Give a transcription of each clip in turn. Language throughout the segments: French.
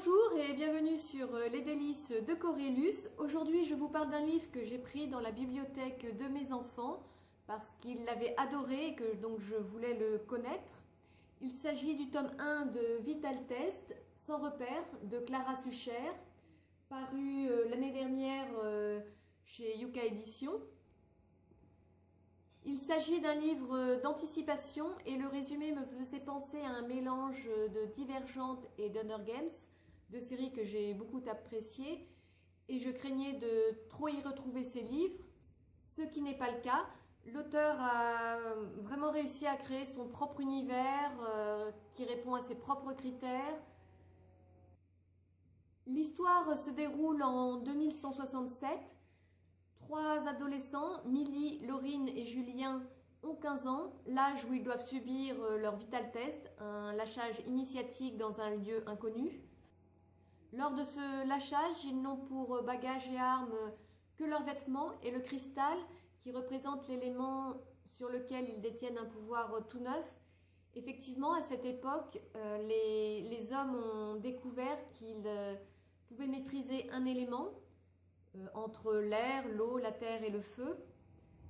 Bonjour et bienvenue sur Les Délices de Corélus. Aujourd'hui, je vous parle d'un livre que j'ai pris dans la bibliothèque de mes enfants parce qu'ils l'avaient adoré et que donc je voulais le connaître. Il s'agit du tome 1 de Vital Test, Sans repère, de Clara Sucher, paru l'année dernière chez Yuka Éditions. Il s'agit d'un livre d'anticipation et le résumé me faisait penser à un mélange de Divergente et d'Hunger Games, deux séries que j'ai beaucoup appréciées, et je craignais de trop y retrouver ces livres, ce qui n'est pas le cas. L'auteur a vraiment réussi à créer son propre univers qui répond à ses propres critères. L'histoire se déroule en 2167. Trois adolescents, Millie, Laurine et Julien, ont 15 ans, l'âge où ils doivent subir leur vital test, un lâchage initiatique dans un lieu inconnu. Lors de ce lâchage, ils n'ont pour bagages et armes que leurs vêtements et le cristal qui représente l'élément sur lequel ils détiennent un pouvoir tout neuf. Effectivement, à cette époque, les hommes ont découvert qu'ils pouvaient maîtriser un élément, entre l'air, l'eau, la terre et le feu.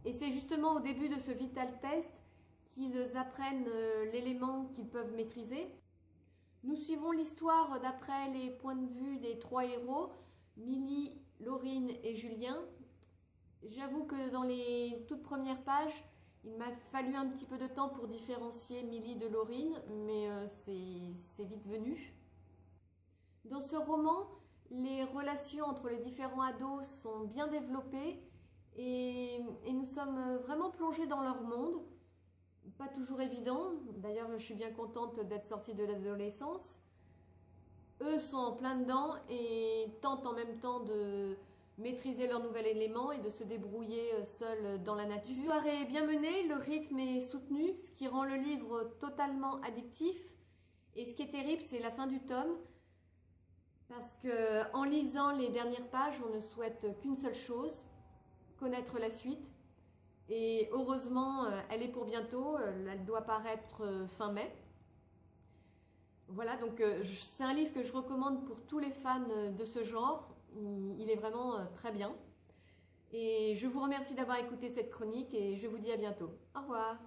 Et c'est justement au début de ce vital test qu'ils apprennent l'élément qu'ils peuvent maîtriser. Nous suivons l'histoire d'après les points de vue des trois héros, Millie, Laurine et Julien. J'avoue que dans les toutes premières pages, il m'a fallu un petit peu de temps pour différencier Millie de Laurine, mais c'est vite venu. Dans ce roman, les relations entre les différents ados sont bien développées et nous sommes vraiment plongés dans leur monde. Pas toujours évident, d'ailleurs je suis bien contente d'être sortie de l'adolescence. Eux sont en plein dedans et tentent en même temps de maîtriser leur nouvel élément et de se débrouiller seuls dans la nature. L'histoire est bien menée, le rythme est soutenu, ce qui rend le livre totalement addictif. Et ce qui est terrible, c'est la fin du tome. Parce que en lisant les dernières pages, on ne souhaite qu'une seule chose, connaître la suite. Et heureusement, elle est pour bientôt, elle doit paraître fin mai. Voilà, donc c'est un livre que je recommande pour tous les fans de ce genre. Il est vraiment très bien. Et je vous remercie d'avoir écouté cette chronique et je vous dis à bientôt. Au revoir.